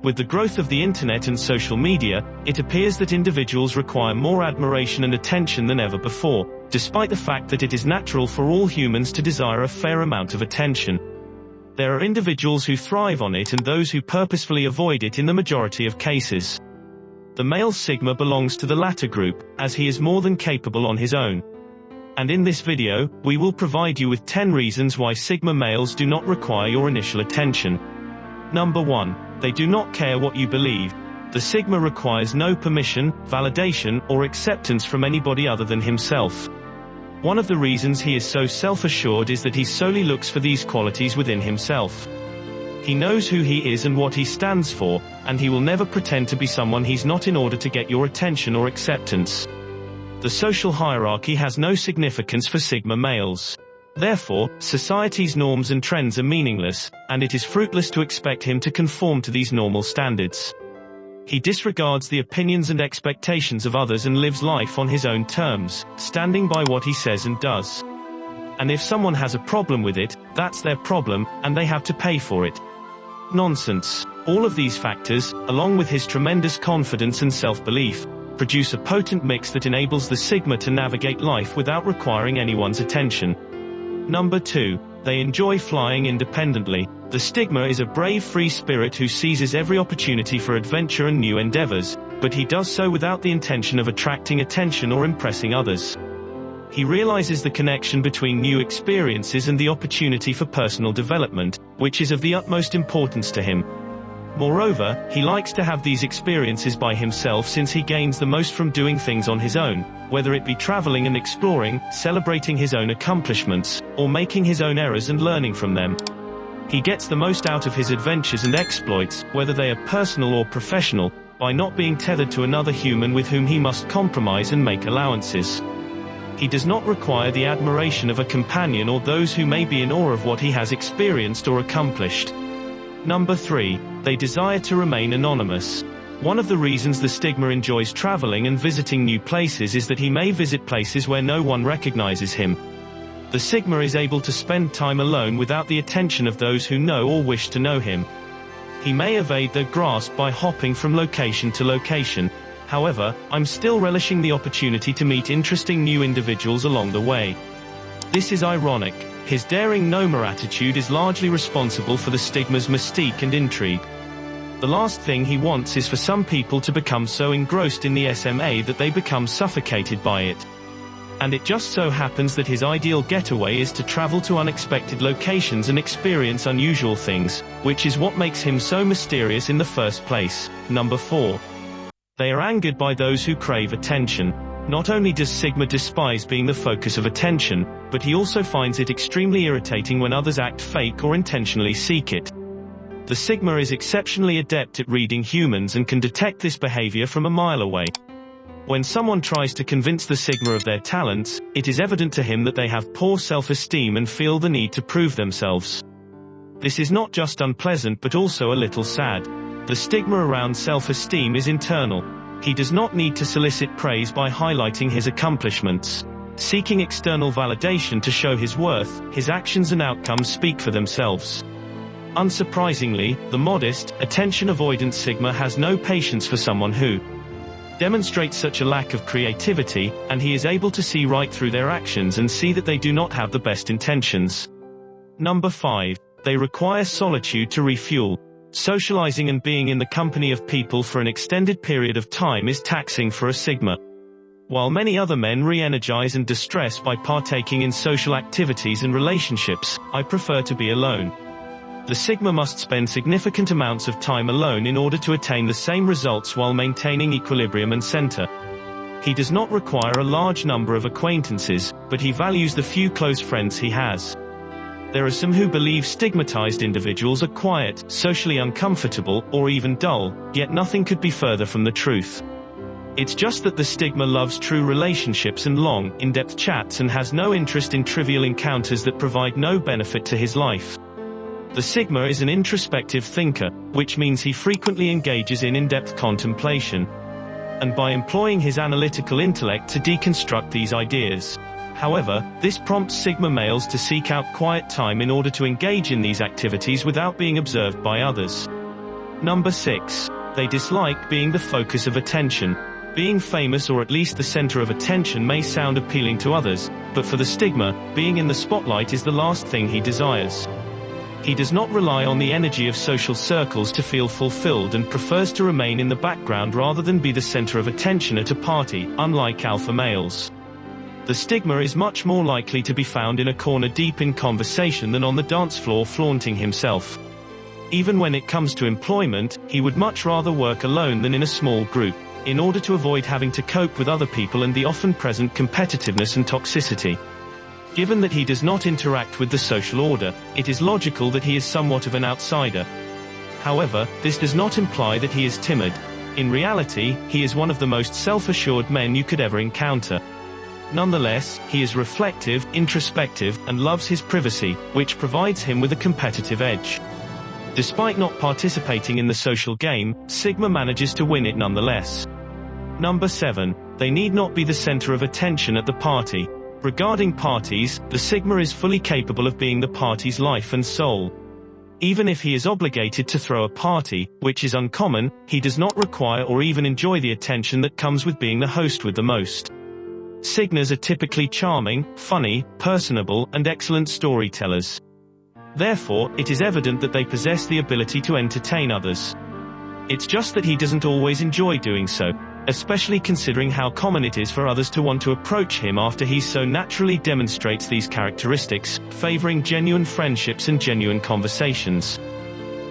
With the growth of the internet and social media, it appears that individuals require more admiration and attention than ever before, despite the fact that it is natural for all humans to desire a fair amount of attention. There are individuals who thrive on it and those who purposefully avoid it in the majority of cases. The male Sigma belongs to the latter group, as he is more than capable on his own. And in this video, we will provide you with 10 reasons why Sigma males do not require your initial attention. Number 1. They do not care what you believe. The Sigma requires no permission, validation, or acceptance from anybody other than himself. One of the reasons he is so self-assured is that he solely looks for these qualities within himself. He knows who he is and what he stands for, and he will never pretend to be someone he's not in order to get your attention or acceptance. The social hierarchy has no significance for Sigma males. Therefore, society's norms and trends are meaningless, and it is fruitless to expect him to conform to these normal standards. He disregards the opinions and expectations of others and lives life on his own terms, standing by what he says and does. And if someone has a problem with it, that's their problem, and they have to pay for it. Nonsense. All of these factors, along with his tremendous confidence and self-belief, produce a potent mix that enables the Sigma to navigate life without requiring anyone's attention. Number 2. They enjoy flying independently. The Sigma is a brave free spirit who seizes every opportunity for adventure and new endeavors, but he does so without the intention of attracting attention or impressing others. He realizes the connection between new experiences and the opportunity for personal development, which is of the utmost importance to him. Moreover, he likes to have these experiences by himself since he gains the most from doing things on his own, whether it be traveling and exploring, celebrating his own accomplishments, or making his own errors and learning from them. He gets the most out of his adventures and exploits, whether they are personal or professional, by not being tethered to another human with whom he must compromise and make allowances. He does not require the admiration of a companion or those who may be in awe of what he has experienced or accomplished. Number 3. They desire to remain anonymous. One of the reasons the Sigma enjoys traveling and visiting new places is that he may visit places where no one recognizes him. The Sigma is able to spend time alone without the attention of those who know or wish to know him. He may evade their grasp by hopping from location to location. However, I'm still relishing the opportunity to meet interesting new individuals along the way. This is ironic. His daring nomad attitude is largely responsible for the Sigma's mystique and intrigue. The last thing he wants is for some people to become so engrossed in the SMA that they become suffocated by it. And it just so happens that his ideal getaway is to travel to unexpected locations and experience unusual things, which is what makes him so mysterious in the first place. Number 4. They are angered by those who crave attention. Not only does Sigma despise being the focus of attention, but he also finds it extremely irritating when others act fake or intentionally seek it. The Sigma is exceptionally adept at reading humans and can detect this behavior from a mile away. When someone tries to convince the Sigma of their talents, it is evident to him that they have poor self-esteem and feel the need to prove themselves. This is not just unpleasant but also a little sad. The stigma around self-esteem is internal. He does not need to solicit praise by highlighting his accomplishments. Seeking external validation to show his worth, his actions and outcomes speak for themselves. Unsurprisingly, the modest, attention-avoidant Sigma has no patience for someone who demonstrates such a lack of creativity, and he is able to see right through their actions and see that they do not have the best intentions. Number 5. They require solitude to refuel. Socializing and being in the company of people for an extended period of time is taxing for a Sigma. While many other men re-energize and distress by partaking in social activities and relationships, I prefer to be alone. The Sigma must spend significant amounts of time alone in order to attain the same results while maintaining equilibrium and center. He does not require a large number of acquaintances, but he values the few close friends he has. There are some who believe stigmatized individuals are quiet, socially uncomfortable, or even dull, yet nothing could be further from the truth. It's just that the Sigma loves true relationships and long, in-depth chats and has no interest in trivial encounters that provide no benefit to his life. The Sigma is an introspective thinker, which means he frequently engages in in-depth contemplation, and by employing his analytical intellect to deconstruct these ideas. However, this prompts Sigma males to seek out quiet time in order to engage in these activities without being observed by others. Number 6. They dislike being the focus of attention. Being famous or at least the center of attention may sound appealing to others, but for the stigma, being in the spotlight is the last thing he desires. He does not rely on the energy of social circles to feel fulfilled and prefers to remain in the background rather than be the center of attention at a party, unlike alpha males. The stigma is much more likely to be found in a corner deep in conversation than on the dance floor flaunting himself. Even when it comes to employment, he would much rather work alone than in a small group, in order to avoid having to cope with other people and the often present competitiveness and toxicity. Given that he does not interact with the social order, it is logical that he is somewhat of an outsider. However, this does not imply that he is timid. In reality, he is one of the most self-assured men you could ever encounter. Nonetheless, he is reflective, introspective, and loves his privacy, which provides him with a competitive edge. Despite not participating in the social game, Sigma manages to win it nonetheless. Number 7. They need not be the center of attention at the party. Regarding parties, the Sigma is fully capable of being the party's life and soul. Even if he is obligated to throw a party, which is uncommon, he does not require or even enjoy the attention that comes with being the host with the most. Sigmas are typically charming, funny, personable, and excellent storytellers. Therefore, it is evident that they possess the ability to entertain others. It's just that he doesn't always enjoy doing so, especially considering how common it is for others to want to approach him after he so naturally demonstrates these characteristics, favoring genuine friendships and genuine conversations.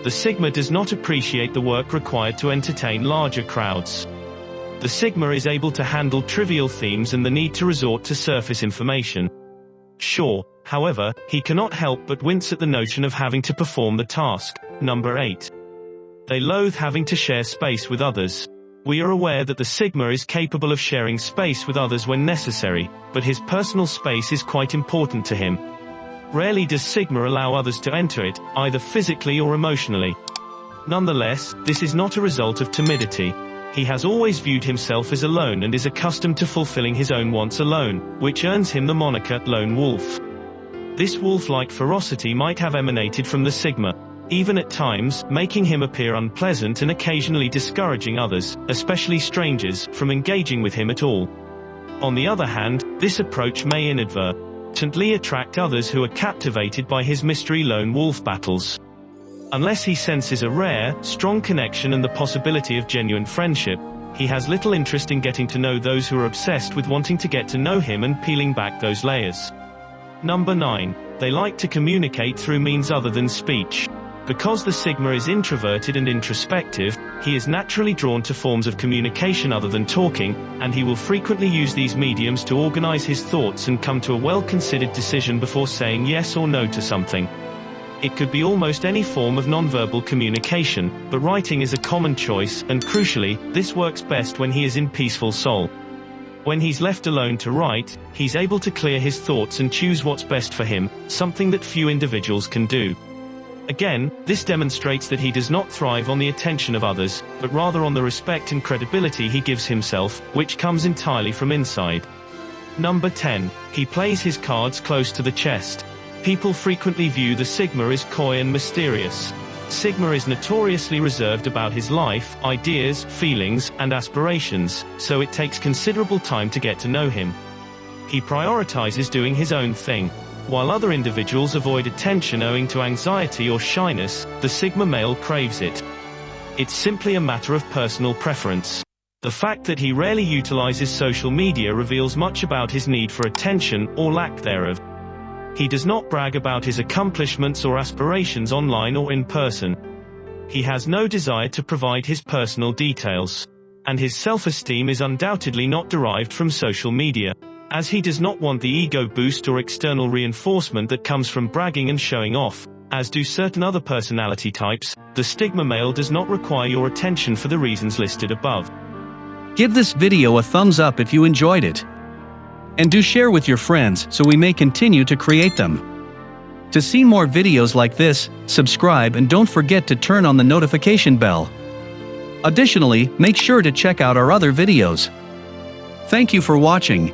The Sigma does not appreciate the work required to entertain larger crowds. The Sigma is able to handle trivial themes and the need to resort to surface information. Sure, however, he cannot help but wince at the notion of having to perform the task. Number 8. They loathe having to share space with others. We are aware that the Sigma is capable of sharing space with others when necessary, but his personal space is quite important to him. Rarely does Sigma allow others to enter it, either physically or emotionally. Nonetheless, this is not a result of timidity. He has always viewed himself as alone and is accustomed to fulfilling his own wants alone, which earns him the moniker, lone wolf. This wolf-like ferocity might have emanated from the Sigma, even at times, making him appear unpleasant and occasionally discouraging others, especially strangers, from engaging with him at all. On the other hand, this approach may inadvertently attract others who are captivated by his mystery lone wolf battles. Unless he senses a rare, strong connection and the possibility of genuine friendship, he has little interest in getting to know those who are obsessed with wanting to get to know him and peeling back those layers. Number 9. They like to communicate through means other than speech. Because the Sigma is introverted and introspective, he is naturally drawn to forms of communication other than talking, and he will frequently use these mediums to organize his thoughts and come to a well-considered decision before saying yes or no to something. It could be almost any form of nonverbal communication, but writing is a common choice, and crucially, this works best when he is in peaceful soul. When he's left alone to write, he's able to clear his thoughts and choose what's best for him, something that few individuals can do. Again, this demonstrates that he does not thrive on the attention of others, but rather on the respect and credibility he gives himself, which comes entirely from inside. Number 10. He plays his cards close to the chest. People frequently view the Sigma as coy and mysterious. Sigma is notoriously reserved about his life, ideas, feelings, and aspirations, so it takes considerable time to get to know him. He prioritizes doing his own thing. While other individuals avoid attention owing to anxiety or shyness, the Sigma male craves it. It's simply a matter of personal preference. The fact that he rarely utilizes social media reveals much about his need for attention, or lack thereof. He does not brag about his accomplishments or aspirations online or in person. He has no desire to provide his personal details. And his self-esteem is undoubtedly not derived from social media. As he does not want the ego boost or external reinforcement that comes from bragging and showing off, as do certain other personality types, the Sigma male does not require your attention for the reasons listed above. Give this video a thumbs up if you enjoyed it. And do share with your friends so we may continue to create them. To see more videos like this, subscribe and don't forget to turn on the notification bell. Additionally, make sure to check out our other videos. Thank you for watching.